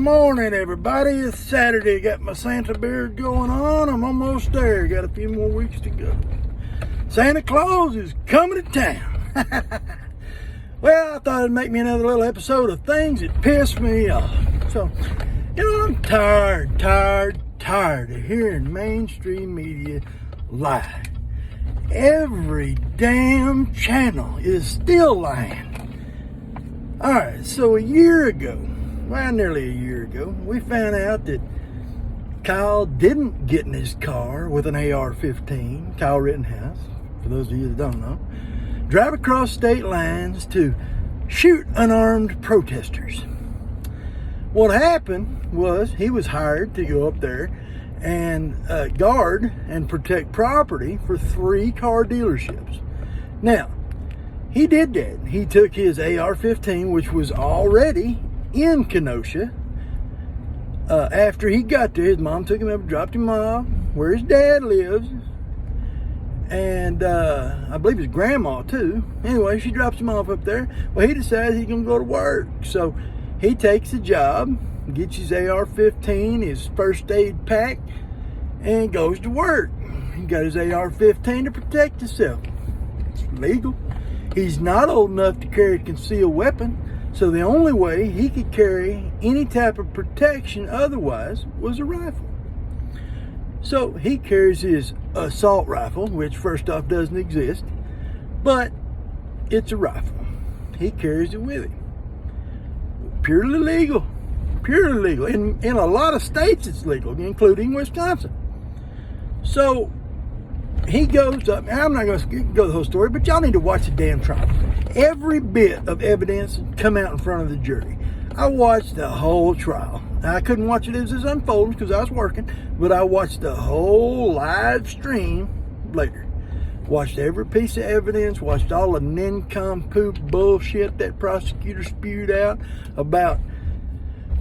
morning, everybody. It's Saturday. Got my Santa beard going on. I'm almost there. Got a few more weeks to go. Santa Claus is coming to town. Well, I thought it'd make me another little episode of things that piss me off. So, I'm tired of hearing mainstream media lie. Every damn channel is still lying. Alright, so nearly a year ago, we found out that Kyle didn't get in his car with an AR-15, Kyle Rittenhouse, for those of you that don't know, drive across state lines to shoot unarmed protesters. What happened was he was hired to go up there and guard and protect property for 3 car dealerships. Now, he did that. He took his AR-15, which was already in Kenosha. After he got there, his mom took him up and dropped him off where his dad lives. And I believe his grandma too. Anyway, she drops him off up there. Well, he decides he's going to go to work. So he takes a job, gets his AR-15, his first aid pack, and goes to work. He got his AR-15 to protect himself. It's legal. He's not old enough to carry a concealed weapon, so the only way he could carry any type of protection otherwise was a rifle. So he carries his assault rifle, which first off doesn't exist, but it's a rifle. He carries it with him. Purely legal. In a lot of states it's legal, including Wisconsin. So he goes up. I'm not going to go the whole story, but y'all need to watch the damn trial. Every bit of evidence come out in front of the jury. I watched the whole trial. I couldn't watch it as it unfolded because I was working, but I watched the whole live stream later. Watched every piece of evidence, watched all the nincompoop bullshit that prosecutor spewed out about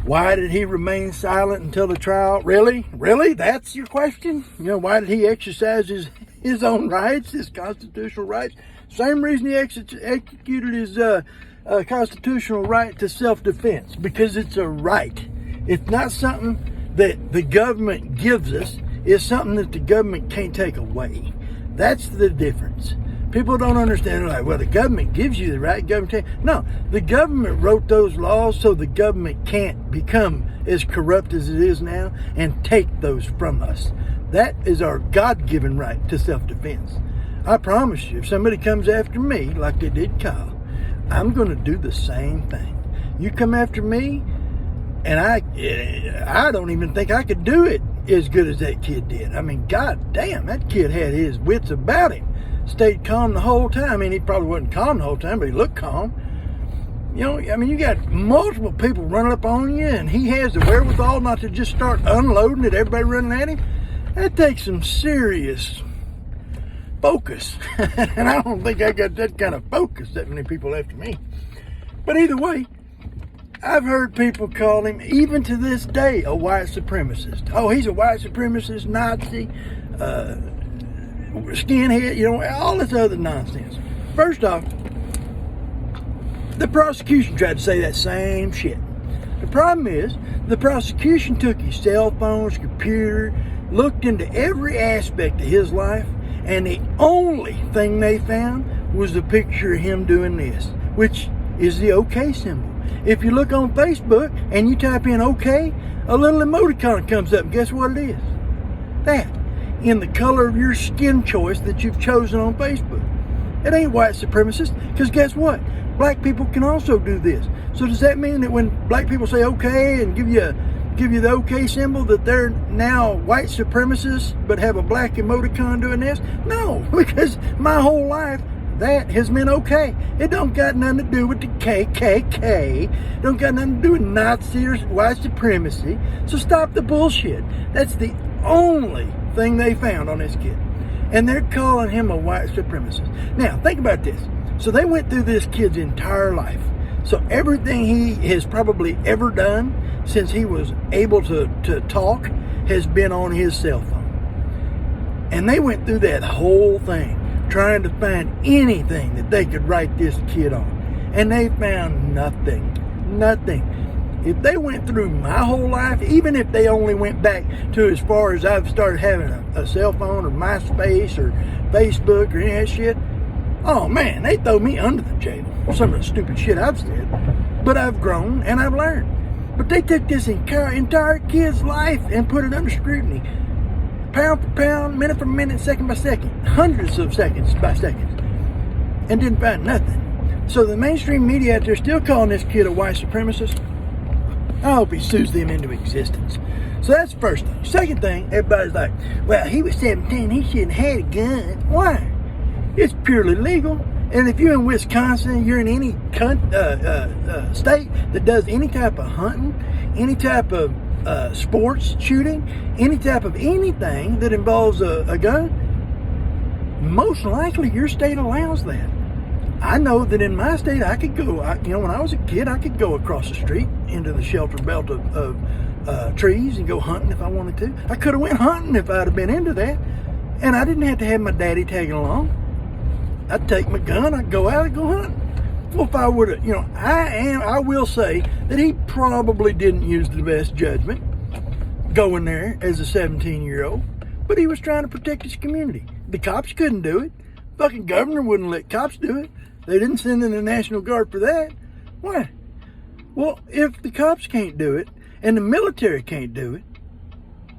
why did he remain silent until the trial. Really? That's your question? Why did he exercise his own rights, his constitutional rights? Same reason he executed his constitutional right to self-defense, because it's a right. It's not something that the government gives us. It's something that the government can't take away. That's the difference. People don't understand. They're like, well, the government gives you the right. No, the government wrote those laws so the government can't become as corrupt as it is now and take those from us. That is our God-given right to self-defense. I promise you, if somebody comes after me like they did Kyle, I'm going to do the same thing. You come after me, and I don't even think I could do it as good as that kid did. I mean, god damn, that kid had his wits about him. Stayed calm the whole time. I mean, he probably wasn't calm the whole time, but he looked calm. You got multiple people running up on you, and he has the wherewithal not to just start unloading at everybody running at him. That takes some serious focus. And I don't think I got that kind of focus, that many people after me. But either way, I've heard people call him, even to this day, a white supremacist. Oh, he's a white supremacist, Nazi, skinhead, all this other nonsense. First off, the prosecution tried to say that same shit. The problem is, the prosecution took his cell phone, his computer, looked into every aspect of his life, and the only thing they found was a picture of him doing this, which is the OK symbol. If you look on Facebook and you type in OK, a little emoticon comes up. Guess what it is? That. In the color of your skin choice that you've chosen on Facebook. It ain't white supremacist, because guess what? Black people can also do this. So does that mean that when black people say OK and give you the OK symbol, that they're now white supremacists but have a black emoticon doing this? No, because my whole life that has been okay. It don't got nothing to do with the KKK. Don't got nothing to do with Nazi or white supremacy. So stop the bullshit. That's the only thing they found on this kid. And they're calling him a white supremacist. Now, think about this. So they went through this kid's entire life. So everything he has probably ever done since he was able to talk has been on his cell phone. And they went through that whole thing, trying to find anything that they could write this kid on. And they found nothing. if they went through my whole life, even if they only went back to as far as I've started having a cell phone or MySpace or Facebook or any of that shit, oh man, they throw me under the jail for some of the stupid shit I've said. But I've grown and I've learned. But they took this entire kid's life and put it under scrutiny. Pound for pound, minute for minute, second by second, hundreds of seconds by seconds, and didn't find nothing. So the mainstream media out there still calling this kid a white supremacist. I hope he sues them into existence. So that's the first thing. Second thing, everybody's like, well, he was 17, he shouldn't have had a gun. Why? It's purely legal. And if you're in Wisconsin, you're in any state that does any type of hunting, any type of sports shooting, any type of anything that involves a gun, most likely your state allows that. I know that in my state, I could go, when I was a kid, I could go across the street into the shelter belt of trees and go hunting if I wanted to. I could have went hunting if I'd have been into that. And I didn't have to have my daddy tagging along. I'd take my gun, I'd go out and go hunting. Well, if I would have, I will say that he probably didn't use the best judgment going there as a 17-year-old, but he was trying to protect his community. The cops couldn't do it. Fucking governor wouldn't let cops do it. They didn't send in the National Guard for that. Why? Well, if the cops can't do it and the military can't do it,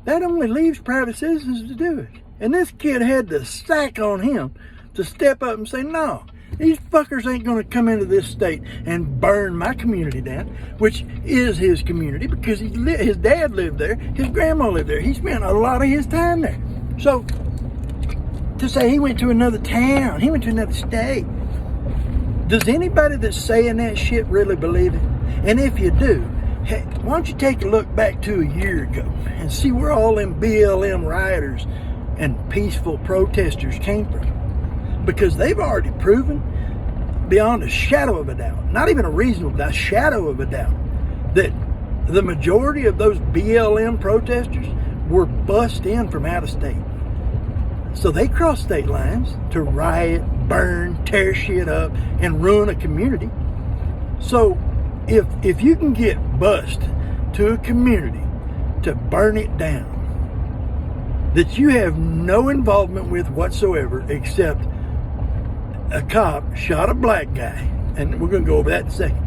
that only leaves private citizens to do it. And this kid had the sack on him to step up and say, no, these fuckers ain't going to come into this state and burn my community down, which is his community because his dad lived there, his grandma lived there. He spent a lot of his time there. So to say he went to another town, he went to another state, does anybody that's saying that shit really believe it? And if you do, hey, why don't you take a look back to a year ago and see where all them BLM rioters and peaceful protesters came from? Because they've already proven beyond a shadow of a doubt, not even a reasonable doubt, shadow of a doubt, that the majority of those BLM protesters were bussed in from out of state. So they crossed state lines to riot, burn, tear shit up, and ruin a community. So if you can get bussed to a community to burn it down, that you have no involvement with whatsoever except a cop shot a black guy, and we're going to go over that in a second,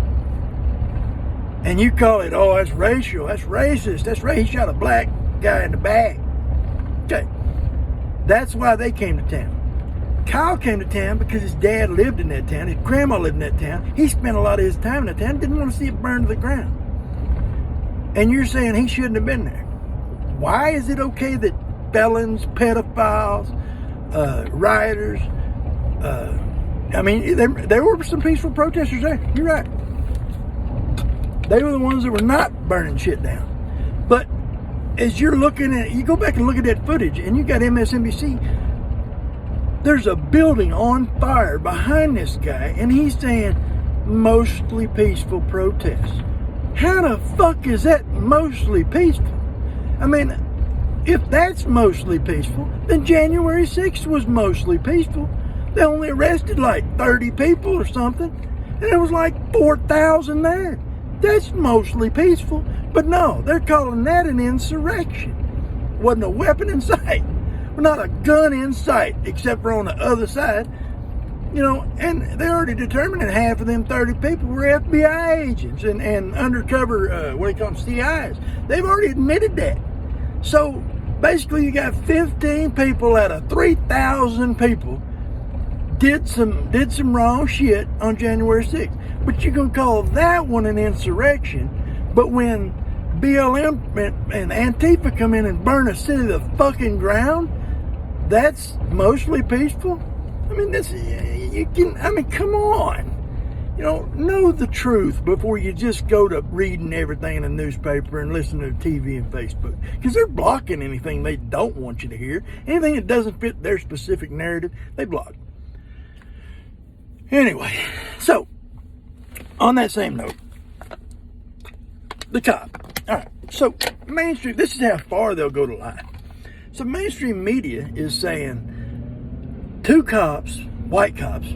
and you call it, oh, that's racial, that's racist, that's racist, he shot a black guy in the back. Okay, that's why they came to town. Kyle came to town because his dad lived in that town, his grandma lived in that town, he spent a lot of his time in that town, didn't want to see it burn to the ground. And you're saying he shouldn't have been there. Why is it okay that felons, pedophiles, rioters, there were some peaceful protesters there. You're right. They were the ones that were not burning shit down. But as you're looking at, you go back and look at that footage, and you got MSNBC. There's a building on fire behind this guy, and he's saying mostly peaceful protests. How the fuck is that mostly peaceful? I mean, if that's mostly peaceful, then January 6th was mostly peaceful. They only arrested like 30 people or something, and there was like 4,000 there. That's mostly peaceful. But no, they're calling that an insurrection. Wasn't a weapon in sight. Well, not a gun in sight, except for on the other side. And they already determined that half of them 30 people were FBI agents and undercover, CIs. They've already admitted that. So basically you got 15 people out of 3,000 people did some wrong shit on January 6th. But you're going to call that one an insurrection. But when BLM and Antifa come in and burn a city to the fucking ground, that's mostly peaceful? I mean, come on. Know the truth before you just go to reading everything in the newspaper and listening to TV and Facebook. Because they're blocking anything they don't want you to hear. Anything that doesn't fit their specific narrative, they block. Anyway, so, on that same note, the cop. All right, so mainstream, this is how far they'll go to lie. So mainstream media is saying 2 cops, white cops,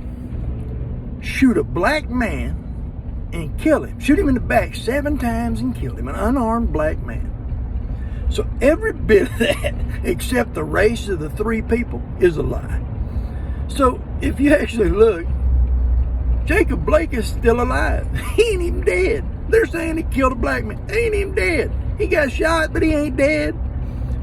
shoot a black man and kill him. Shoot him in the back 7 times and kill him. An unarmed black man. So every bit of that, except the race of the 3 people, is a lie. So if you actually look, Jacob Blake is still alive. He ain't even dead. They're saying he killed a black man. He ain't even dead. He got shot, but he ain't dead.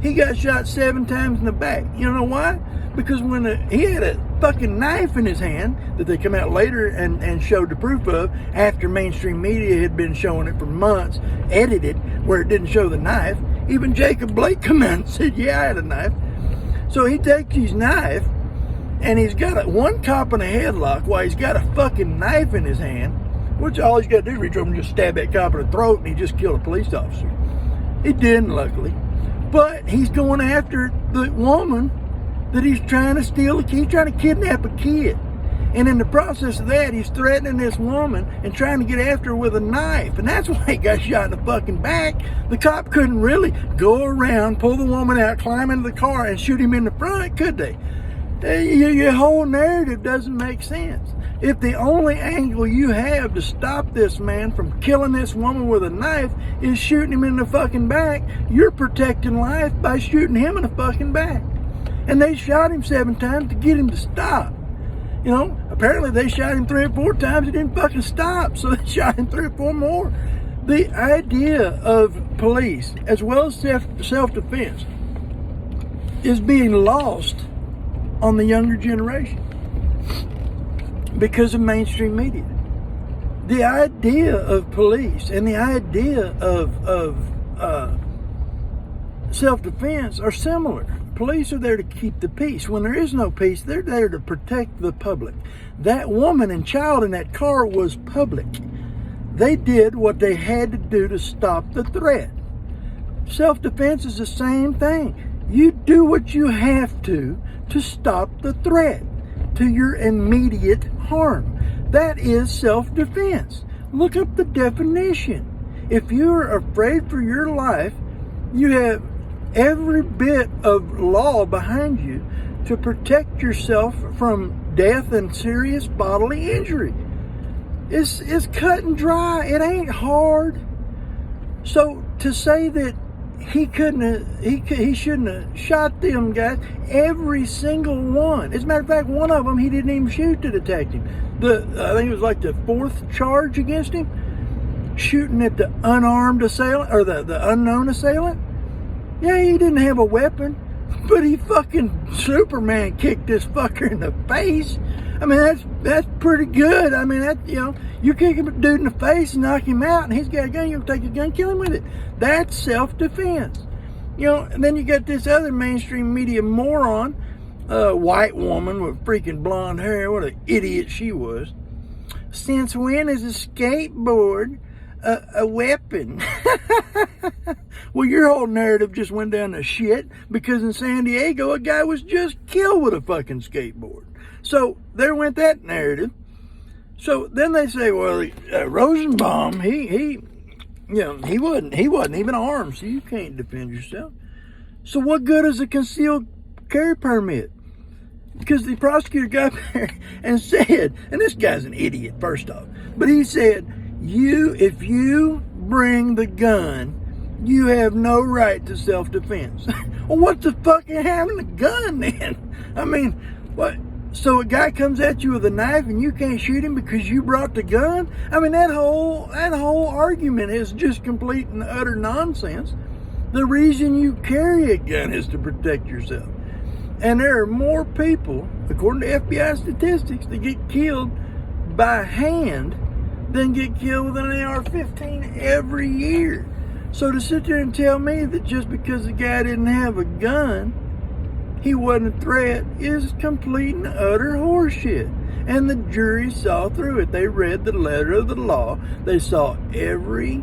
He got shot 7 times in the back. You know why? Because when he had a fucking knife in his hand that they come out later and showed the proof of after mainstream media had been showing it for months, edited, where it didn't show the knife. Even Jacob Blake come out and said, yeah, I had a knife. So he takes his knife and he's got one cop in a headlock while he's got a fucking knife in his hand, which all he's got to do is reach over and just stab that cop in the throat, and he just killed a police officer. He didn't, luckily. But he's going after the woman that he's trying to steal a kid. He's trying to kidnap a kid. And in the process of that, he's threatening this woman and trying to get after her with a knife. And that's why he got shot in the fucking back. The cop couldn't really go around, pull the woman out, climb into the car, and shoot him in the front, could they? Your whole narrative doesn't make sense. If the only angle you have to stop this man from killing this woman with a knife is shooting him in the fucking back, you're protecting life by shooting him in the fucking back. And they shot him 7 times to get him to stop. You know, apparently they shot him 3 or 4 times. He didn't fucking stop, so they shot him 3 or 4 more. The idea of police, as well as self-defense, is being lost on the younger generation because of mainstream media. The idea of police and the idea of self-defense are similar. Police are there to keep the peace. When there is no peace, they're there to protect the public. That woman and child in that car was public. They did what they had to do to stop the threat. Self-defense is the same thing. You do what you have to stop the threat to your immediate harm. That is self-defense. Look up the definition. If you're afraid for your life, you have every bit of law behind you to protect yourself from death and serious bodily injury. It's cut and dry. It ain't hard. So to say that he shouldn't have shot them guys, every single one. As a matter of fact, one of them he didn't even shoot that attacked him. I think it was like the 4th charge against him, shooting at the unarmed assailant or the unknown assailant. Yeah, he didn't have a weapon, but he fucking Superman kicked this fucker in the face. I mean, that's pretty good. I mean, you kick a dude in the face and knock him out, and he's got a gun, you'll take his gun, kill him with it. That's self-defense. And then you got this other mainstream media moron, white woman with freaking blonde hair. What an idiot she was. Since when is a skateboard a weapon? Well, your whole narrative just went down to shit because in San Diego, a guy was just killed with a fucking skateboard. So there went that narrative. So then they say, well, Rosenbaum, he wasn't even armed, so you can't defend yourself. So what good is a concealed carry permit? Because the prosecutor got there and said, and this guy's an idiot, first off, but he said, if you bring the gun, you have no right to self-defense. Well, what the fuck are having a gun then? I mean, what? So a guy comes at you with a knife and you can't shoot him because you brought the gun? I mean, that whole argument is just complete and utter nonsense. The reason you carry a gun is to protect yourself. And there are more people, according to FBI statistics, that get killed by hand than get killed with an AR-15 every year. So to sit there and tell me that just because the guy didn't have a gun, he wasn't a threat, is complete and utter horseshit. And the jury saw through it. They read the letter of the law. They saw every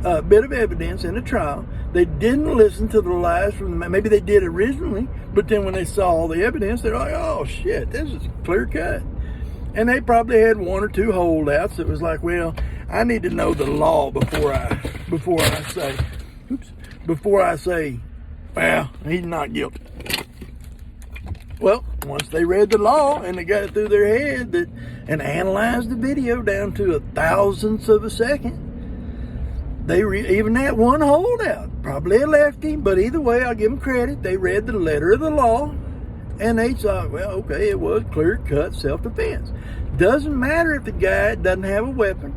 bit of evidence in the trial. They didn't listen to the lies from maybe they did originally, but then when they saw all the evidence, they're like, oh shit, this is clear cut. And they probably had 1 or 2 holdouts. It was like, well, I need to know the law before I say, well, he's not guilty. Well, once they read the law and they got it through their head and analyzed the video down to a thousandth of a second, even that one holdout, probably a lefty, but either way, I'll give them credit. They read the letter of the law and they thought, well, okay, it was clear-cut self-defense. Doesn't matter if the guy doesn't have a weapon.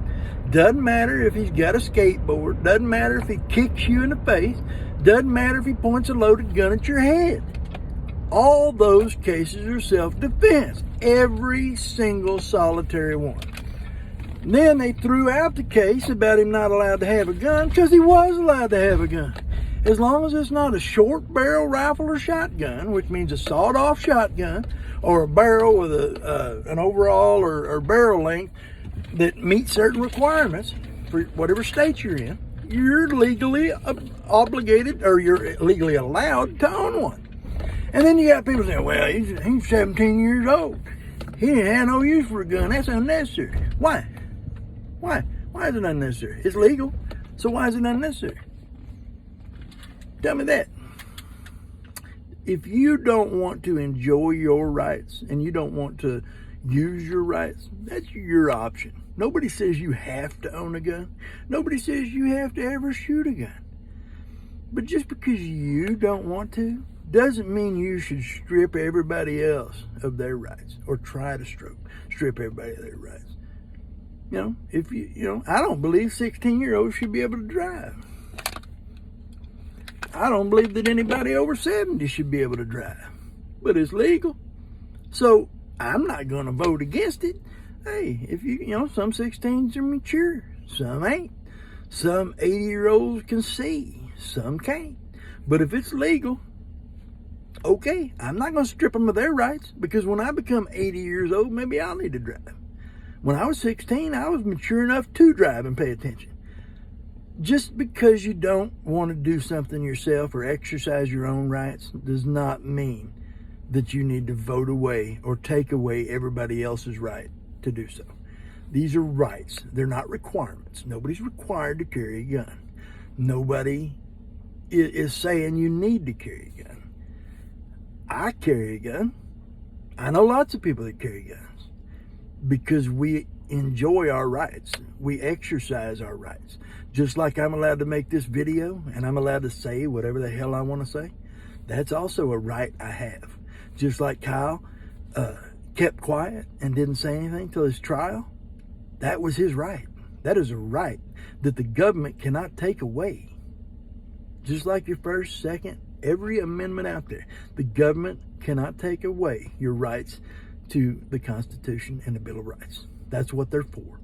Doesn't matter if he's got a skateboard. Doesn't matter if he kicks you in the face. Doesn't matter if he points a loaded gun at your head. All those cases are self-defense. Every single solitary one. And then they threw out the case about him not allowed to have a gun because he was allowed to have a gun. As long as it's not a short barrel rifle or shotgun, which means a sawed-off shotgun, or a barrel with an overall or barrel length that meets certain requirements for whatever state you're in, you're legally obligated, or you're legally allowed to own one. And then you got people saying, well, he's 17 years old. He didn't have no use for a gun. That's unnecessary. Why? Why is it unnecessary? It's legal. So why is it unnecessary? Tell me that. If you don't want to enjoy your rights and you don't want to use your rights, that's your option. Nobody says you have to own a gun. Nobody says you have to ever shoot a gun. But just because you don't want to doesn't mean you should strip everybody else of their rights or try to strip everybody of their rights. I don't believe 16-year-olds should be able to drive. I don't believe that anybody over 70 should be able to drive. But it's legal. So I'm not going to vote against it. Hey, some 16s are mature. Some ain't. Some 80-year-olds can see. Some can't. But if it's legal, okay, I'm not going to strip them of their rights, because when I become 80 years old, maybe I'll need to drive. When I was 16, I was mature enough to drive and pay attention. Just because you don't want to do something yourself or exercise your own rights does not mean that you need to vote away or take away everybody else's right to do so. These are rights. They're not requirements. Nobody's required to carry a gun. Nobody is saying you need to carry a gun. I carry a gun. I know lots of people that carry guns because we enjoy our rights. We exercise our rights. Just like I'm allowed to make this video and I'm allowed to say whatever the hell I want to say. That's also a right I have. Just like Kyle kept quiet and didn't say anything till his trial. That was his right. That is a right that the government cannot take away. Just like your First, Second, every amendment out there. The government cannot take away your rights to the Constitution and the Bill of Rights. That's what they're for.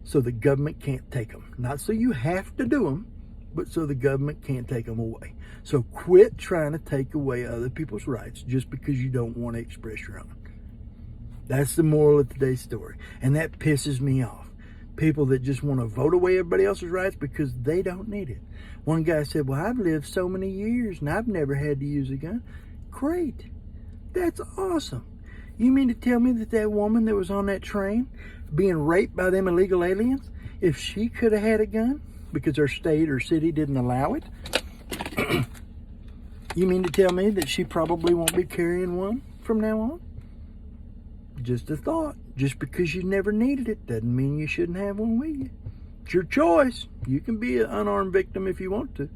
So the government can't take them. Not so you have to do them, but so the government can't take them away. So quit trying to take away other people's rights just because you don't want to express your own. That's the moral of today's story. And that pisses me off. People that just want to vote away everybody else's rights because they don't need it. One guy said, well, I've lived so many years and I've never had to use a gun. Great. That's awesome. You mean to tell me that woman that was on that train being raped by them illegal aliens, if she could have had a gun because her state or city didn't allow it, you mean to tell me that she probably won't be carrying one from now on? Just a thought. Just because you never needed it doesn't mean you shouldn't have one with you. It's your choice. You can be an unarmed victim if you want to,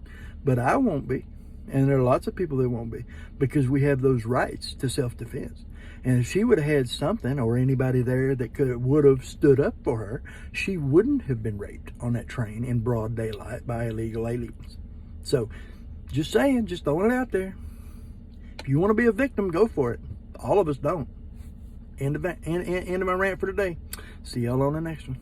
but I won't be. And there are lots of people that won't be, because we have those rights to self-defense. And if she would have had something, or anybody there that would have stood up for her, she wouldn't have been raped on that train in broad daylight by illegal aliens. So, just saying, just throwing it out there. If you want to be a victim, go for it. All of us don't. End of my rant for today. See y'all on the next one.